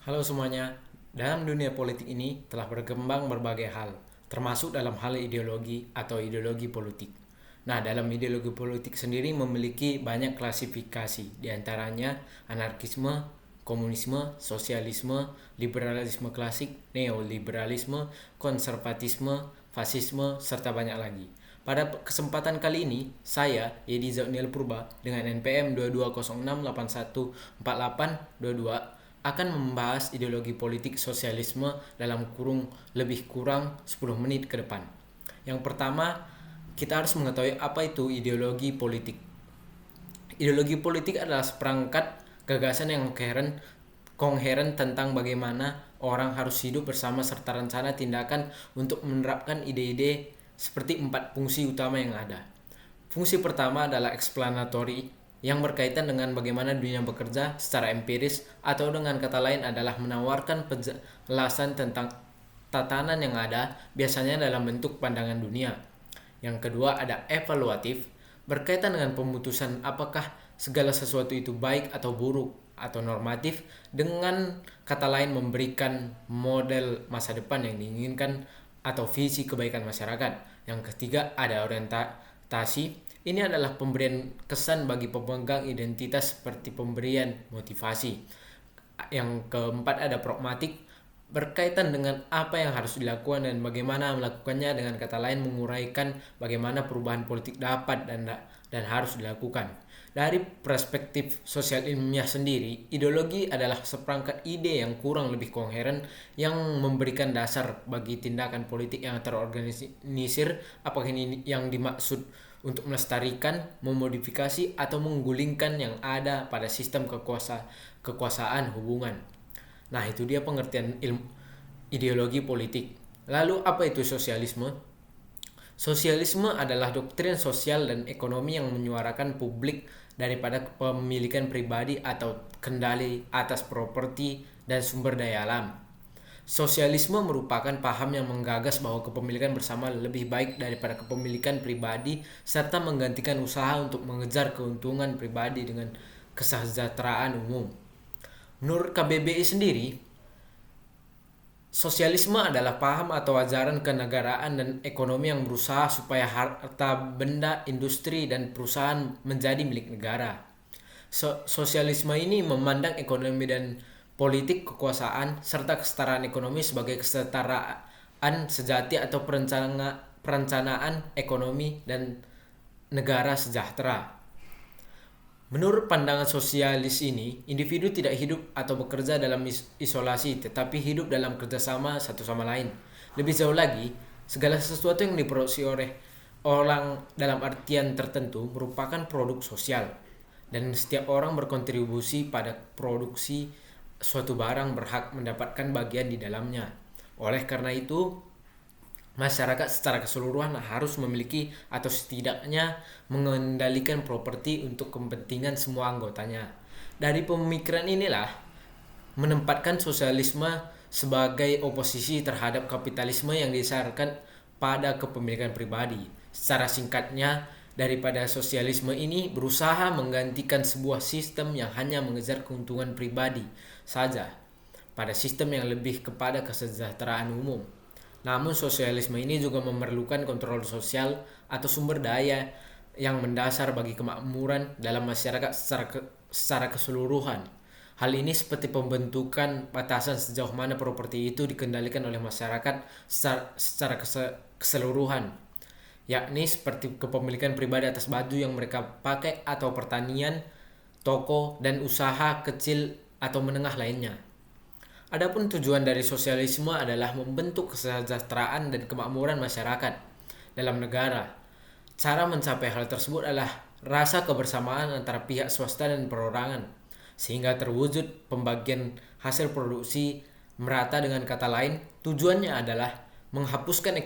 Halo semuanya, dalam dunia politik ini telah berkembang berbagai hal, termasuk dalam hal ideologi atau ideologi politik. Nah, dalam ideologi politik sendiri memiliki banyak klasifikasi, diantaranya anarkisme, komunisme, sosialisme, liberalisme klasik, neoliberalisme, konservatisme, fasisme, serta banyak lagi. Pada kesempatan kali ini, saya, Yedi Zauniel Purba, dengan NPM 2206814822 akan membahas ideologi politik sosialisme dalam kurung lebih kurang 10 menit ke depan. Yang pertama, kita harus mengetahui apa itu ideologi politik. Ideologi politik adalah seperangkat gagasan yang koheren tentang bagaimana orang harus hidup bersama serta rencana tindakan untuk menerapkan ide-ide seperti 4 fungsi utama yang ada. Fungsi pertama adalah explanatory, yang berkaitan dengan bagaimana dunia bekerja secara empiris, atau dengan kata lain adalah menawarkan penjelasan tentang tatanan yang ada, biasanya dalam bentuk pandangan dunia. Yang kedua ada evaluatif, berkaitan dengan pemutusan apakah segala sesuatu itu baik atau buruk, atau normatif, dengan kata lain memberikan model masa depan yang diinginkan atau visi kebaikan masyarakat. Yang ketiga ada orientasi. Ini adalah pemberian kesan bagi pemegang identitas seperti pemberian motivasi. Yang keempat ada pragmatik, berkaitan dengan apa yang harus dilakukan dan bagaimana melakukannya, dengan kata lain menguraikan bagaimana perubahan politik dapat dan harus dilakukan. Dari perspektif sosial ilmiah sendiri, ideologi adalah seperangkat ide yang kurang lebih koheren yang memberikan dasar bagi tindakan politik yang terorganisir, apakah ini yang dimaksud untuk melestarikan, memodifikasi, atau menggulingkan yang ada pada sistem kekuasaan hubungan. Nah, itu dia pengertian ideologi politik. Lalu apa itu sosialisme? Sosialisme adalah doktrin sosial dan ekonomi yang menyuarakan publik daripada kepemilikan pribadi atau kendali atas properti dan sumber daya alam. Sosialisme merupakan paham yang menggagas bahwa kepemilikan bersama lebih baik daripada kepemilikan pribadi, serta menggantikan usaha untuk mengejar keuntungan pribadi dengan kesejahteraan umum. Menurut KBBI sendiri, sosialisme adalah paham atau ajaran kenegaraan dan ekonomi yang berusaha supaya harta benda, industri, dan perusahaan menjadi milik negara. Sosialisme ini memandang ekonomi dan politik kekuasaan serta kesetaraan ekonomi sebagai kesetaraan sejati atau perencanaan ekonomi dan negara sejahtera. Menurut pandangan sosialis ini, individu tidak hidup atau bekerja dalam isolasi, tetapi hidup dalam kerjasama satu sama lain. Lebih jauh lagi, segala sesuatu yang diproduksi oleh orang dalam artian tertentu merupakan produk sosial, dan setiap orang berkontribusi pada produksi suatu barang berhak mendapatkan bagian di dalamnya. Oleh karena itu, masyarakat secara keseluruhan harus memiliki atau setidaknya mengendalikan properti untuk kepentingan semua anggotanya. Dari pemikiran inilah menempatkan sosialisme sebagai oposisi terhadap kapitalisme yang didasarkan pada kepemilikan pribadi. Secara singkatnya, daripada sosialisme ini berusaha menggantikan sebuah sistem yang hanya mengejar keuntungan pribadi saja pada sistem yang lebih kepada kesejahteraan umum. Namun sosialisme ini juga memerlukan kontrol sosial atau sumber daya yang mendasar bagi kemakmuran dalam masyarakat secara keseluruhan. Hal ini seperti pembentukan batasan sejauh mana properti itu dikendalikan oleh masyarakat secara keseluruhan, yakni seperti kepemilikan pribadi atas baju yang mereka pakai atau pertanian, toko, dan usaha kecil atau menengah lainnya. Adapun tujuan dari sosialisme adalah membentuk kesejahteraan dan kemakmuran masyarakat dalam negara. Cara mencapai hal tersebut adalah rasa kebersamaan antara pihak swasta dan perorangan, sehingga terwujud pembagian hasil produksi merata. Dengan kata lain, tujuannya adalah menghapuskan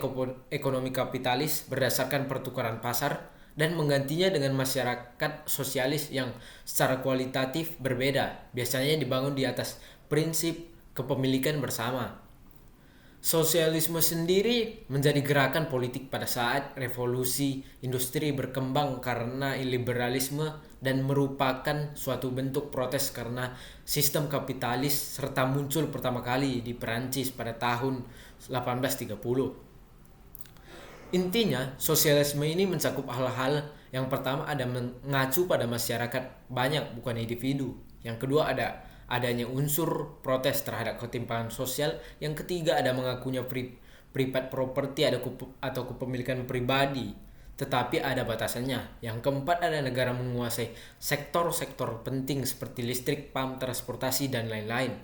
ekonomi kapitalis berdasarkan pertukaran pasar dan menggantinya dengan masyarakat sosialis yang secara kualitatif berbeda, biasanya dibangun di atas prinsip kepemilikan bersama. Sosialisme sendiri menjadi gerakan politik pada saat revolusi industri berkembang karena liberalisme dan merupakan suatu bentuk protes karena sistem kapitalis serta muncul pertama kali di Perancis pada tahun 1830. Intinya, sosialisme ini mencakup hal-hal yang pertama ada mengacu pada masyarakat banyak bukan individu. Yang kedua adanya unsur protes terhadap ketimpangan sosial. Yang ketiga ada mengakunya privat properti atau kepemilikan pribadi, tetapi ada batasannya. Yang keempat ada negara menguasai sektor-sektor penting seperti listrik, PAM, transportasi, dan lain-lain.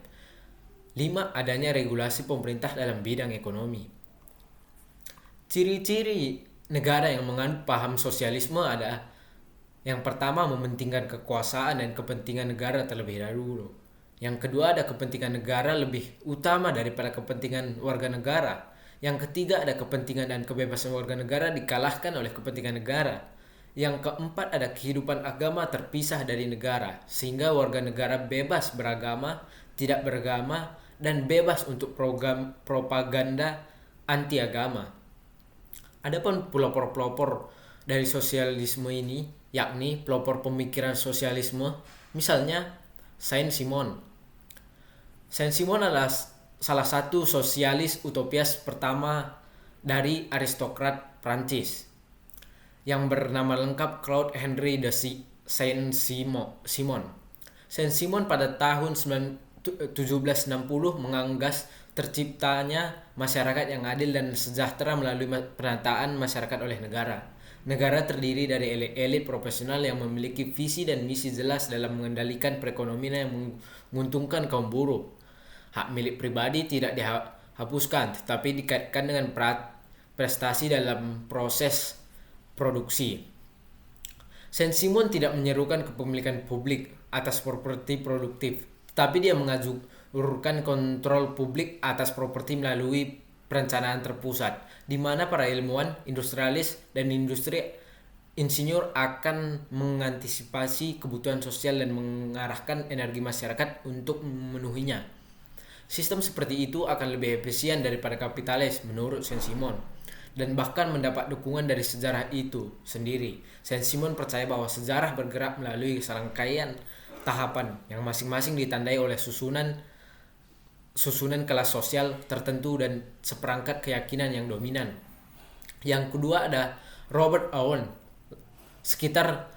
5. Adanya regulasi pemerintah dalam bidang ekonomi. Ciri-ciri negara yang menganut paham sosialisme ada yang pertama mementingkan kekuasaan dan kepentingan negara terlebih dahulu. Yang kedua ada kepentingan negara lebih utama daripada kepentingan warga negara. Yang ketiga ada kepentingan dan kebebasan warga negara dikalahkan oleh kepentingan negara. Yang keempat ada kehidupan agama terpisah dari negara sehingga warga negara bebas beragama, tidak beragama, dan bebas untuk program propaganda anti agama. Adapun pelopor-pelopor dari sosialisme ini, yakni pelopor pemikiran sosialisme, misalnya Saint-Simon. Saint-Simon adalah salah satu sosialis utopias pertama dari aristokrat Prancis yang bernama lengkap Claude Henry de Saint-Simon. Saint-Simon pada tahun 1760 menganggas terciptanya masyarakat yang adil dan sejahtera melalui penataan masyarakat oleh negara. Negara terdiri dari elit-elit profesional yang memiliki visi dan misi jelas dalam mengendalikan perekonomian yang menguntungkan kaum buruh. Hak milik pribadi tidak dihapuskan, tetapi dikaitkan dengan prestasi dalam proses produksi. Saint-Simon tidak menyerukan kepemilikan publik atas properti produktif, tetapi dia mengajurkan kontrol publik atas properti melalui perencanaan terpusat, di mana para ilmuwan, industrialis, dan industri insinyur akan mengantisipasi kebutuhan sosial dan mengarahkan energi masyarakat untuk memenuhinya. Sistem seperti itu akan lebih efisien daripada kapitalis menurut Saint-Simon, dan bahkan mendapat dukungan dari sejarah itu sendiri. Saint-Simon percaya bahwa sejarah bergerak melalui serangkaian tahapan yang masing-masing ditandai oleh susunan kelas sosial tertentu dan seperangkat keyakinan yang dominan. Yang kedua ada Robert Owen sekitar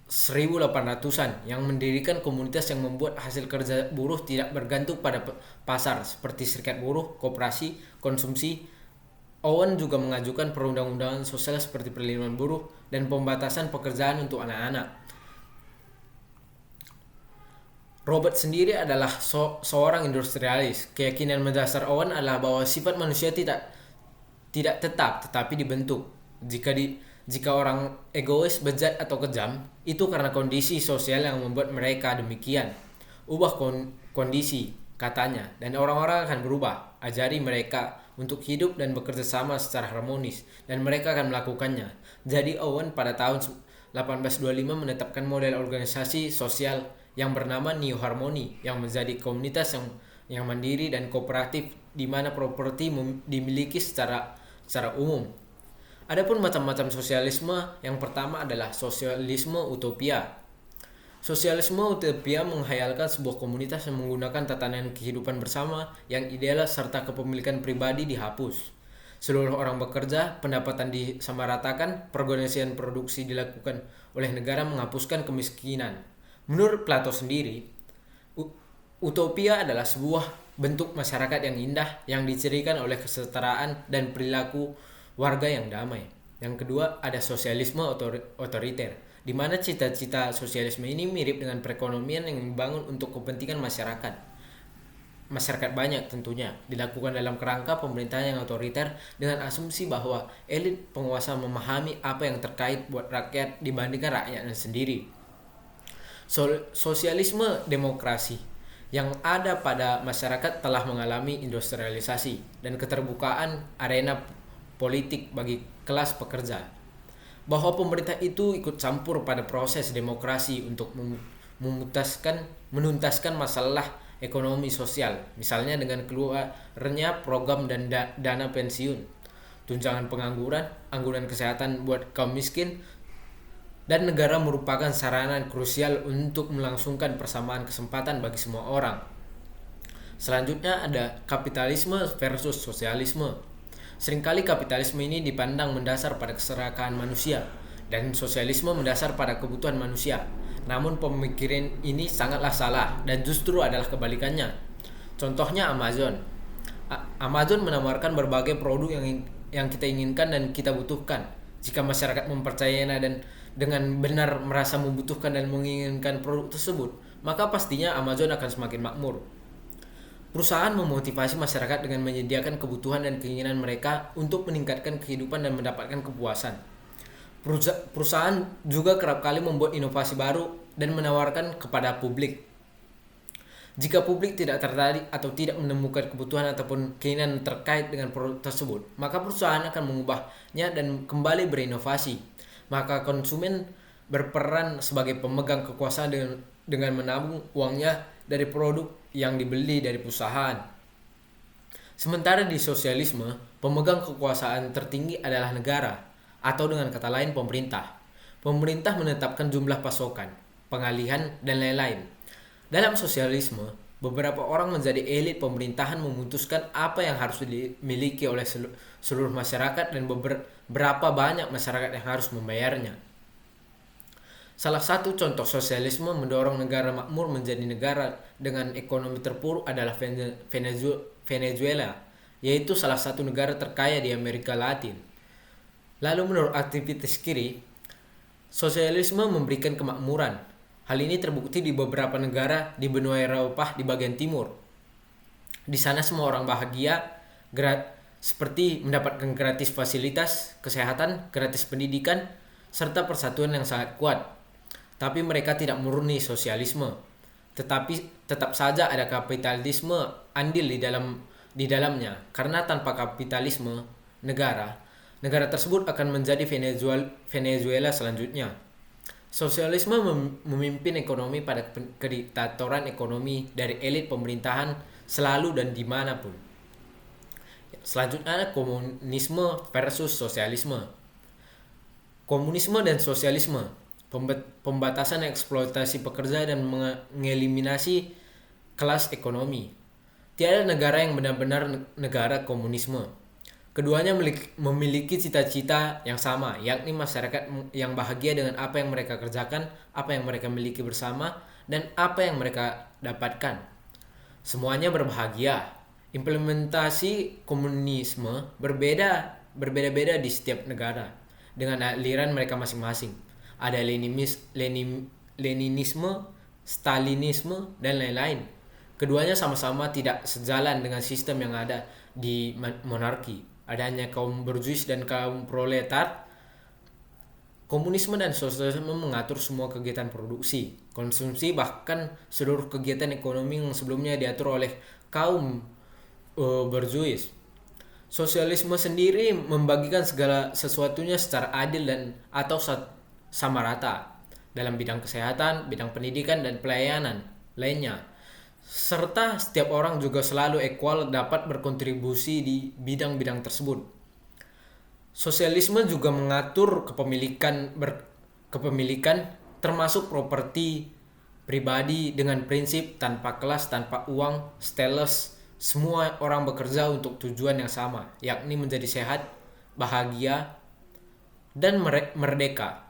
1800-an yang mendirikan komunitas yang membuat hasil kerja buruh tidak bergantung pada pasar seperti serikat buruh, koperasi, konsumsi. Owen juga mengajukan perundang-undangan sosial seperti perlindungan buruh dan pembatasan pekerjaan untuk anak-anak. Robert sendiri adalah seorang industrialis. Keyakinan mendasar Owen adalah bahwa sifat manusia tidak tetap tetapi dibentuk. Jika orang egois, bejat atau kejam, itu karena kondisi sosial yang membuat mereka demikian. Ubah kondisi, katanya, dan orang-orang akan berubah. Ajari mereka untuk hidup dan bekerja sama secara harmonis, dan mereka akan melakukannya. Jadi Owen pada tahun 1825 menetapkan model organisasi sosial yang bernama New Harmony, yang menjadi komunitas yang mandiri dan kooperatif di mana properti dimiliki secara umum. Adapun macam-macam sosialisme, yang pertama adalah sosialisme utopia. Sosialisme utopia menghayalkan sebuah komunitas yang menggunakan tatanan kehidupan bersama yang ideal serta kepemilikan pribadi dihapus. Seluruh orang bekerja, pendapatan disamaratakan, perorganisasian produksi dilakukan oleh negara menghapuskan kemiskinan. Menurut Plato sendiri, utopia adalah sebuah bentuk masyarakat yang indah yang dicirikan oleh kesetaraan dan perilaku warga yang damai. Yang kedua ada sosialisme otoriter, di mana cita-cita sosialisme ini mirip dengan perekonomian yang dibangun untuk kepentingan masyarakat banyak tentunya, dilakukan dalam kerangka pemerintahan yang otoriter dengan asumsi bahwa elit penguasa memahami apa yang terkait buat rakyat dibandingkan rakyatnya sendiri. Sosialisme demokrasi yang ada pada masyarakat telah mengalami industrialisasi dan keterbukaan arena politik bagi kelas pekerja, bahwa pemerintah itu ikut campur pada proses demokrasi untuk menuntaskan masalah ekonomi sosial, misalnya dengan keluarnya program dan dana pensiun, tunjangan pengangguran, angguran kesehatan buat kaum miskin, dan negara merupakan sarana krusial untuk melangsungkan persamaan kesempatan bagi semua orang. Selanjutnya ada kapitalisme versus sosialisme. Seringkali kapitalisme ini dipandang mendasar pada keserakahan manusia dan sosialisme mendasar pada kebutuhan manusia. Namun pemikiran ini sangatlah salah dan justru adalah kebalikannya. Contohnya Amazon. Amazon menawarkan berbagai produk yang kita inginkan dan kita butuhkan. Jika masyarakat mempercayainya dan dengan benar merasa membutuhkan dan menginginkan produk tersebut, maka pastinya Amazon akan semakin makmur. Perusahaan memotivasi masyarakat dengan menyediakan kebutuhan dan keinginan mereka untuk meningkatkan kehidupan dan mendapatkan kepuasan. Perusahaan juga kerap kali membuat inovasi baru dan menawarkan kepada publik. Jika publik tidak tertarik atau tidak menemukan kebutuhan ataupun keinginan terkait dengan produk tersebut, maka perusahaan akan mengubahnya dan kembali berinovasi. Maka konsumen berperan sebagai pemegang kekuasaan dengan menabung uangnya dari produk yang dibeli dari perusahaan. Sementara di sosialisme, pemegang kekuasaan tertinggi adalah negara, atau dengan kata lain pemerintah. Pemerintah menetapkan jumlah pasokan, pengalihan, dan lain-lain. Dalam sosialisme, beberapa orang menjadi elit pemerintahan memutuskan apa yang harus dimiliki oleh seluruh masyarakat dan berapa banyak masyarakat yang harus membayarnya. Salah satu contoh sosialisme mendorong negara makmur menjadi negara dengan ekonomi terpuruk adalah Venezuela, yaitu salah satu negara terkaya di Amerika Latin. Lalu menurut aktivis kiri, sosialisme memberikan kemakmuran. Hal ini terbukti di beberapa negara di benua Eropa di bagian timur. Di sana semua orang bahagia, seperti mendapatkan gratis fasilitas kesehatan, gratis pendidikan, serta persatuan yang sangat kuat. Tapi mereka tidak murni sosialisme. Tetapi tetap saja ada kapitalisme andil di dalamnya. Karena tanpa kapitalisme negara tersebut akan menjadi Venezuela selanjutnya. Sosialisme memimpin ekonomi pada kediktatoran ekonomi dari elit pemerintahan selalu dan dimanapun. Selanjutnya ada komunisme versus sosialisme. Komunisme dan sosialisme, pembatasan eksploitasi pekerja dan mengeliminasi kelas ekonomi. Tiada negara yang benar-benar negara komunisme. Keduanya memiliki cita-cita yang sama, yakni masyarakat yang bahagia dengan apa yang mereka kerjakan, apa yang mereka miliki bersama, dan apa yang mereka dapatkan. Semuanya berbahagia. Implementasi komunisme berbeda-beda di setiap negara, dengan aliran mereka masing-masing. Ada Leninisme, Stalinisme, dan lain-lain. Keduanya sama-sama tidak sejalan dengan sistem yang ada di monarki. Adanya kaum borjuis dan kaum proletar. Komunisme dan sosialisme mengatur semua kegiatan produksi, konsumsi, bahkan seluruh kegiatan ekonomi yang sebelumnya diatur oleh kaum borjuis. Sosialisme sendiri membagikan segala sesuatunya secara adil dan atau sama rata dalam bidang kesehatan, bidang pendidikan, dan pelayanan lainnya. Serta setiap orang juga selalu equal dapat berkontribusi di bidang-bidang tersebut. Sosialisme juga mengatur kepemilikan termasuk properti pribadi dengan prinsip tanpa kelas, tanpa uang, stateless. Semua orang bekerja untuk tujuan yang sama, yakni menjadi sehat, bahagia, dan merdeka.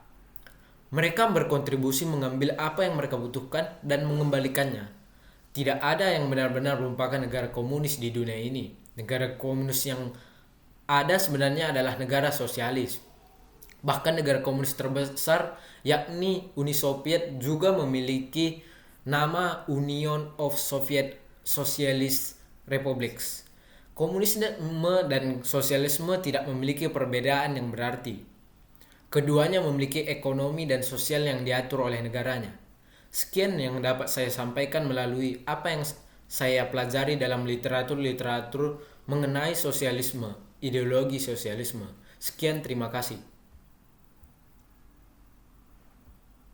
Mereka berkontribusi mengambil apa yang mereka butuhkan dan mengembalikannya. Tidak ada yang benar-benar merupakan negara komunis di dunia ini. Negara komunis yang ada sebenarnya adalah negara sosialis. Bahkan negara komunis terbesar, yakni Uni Soviet, juga memiliki nama Union of Soviet Socialist Republics. Komunisme dan sosialisme tidak memiliki perbedaan yang berarti. Keduanya memiliki ekonomi dan sosial yang diatur oleh negaranya. Sekian yang dapat saya sampaikan melalui apa yang saya pelajari dalam literatur mengenai sosialisme, ideologi sosialisme. Sekian, terima kasih.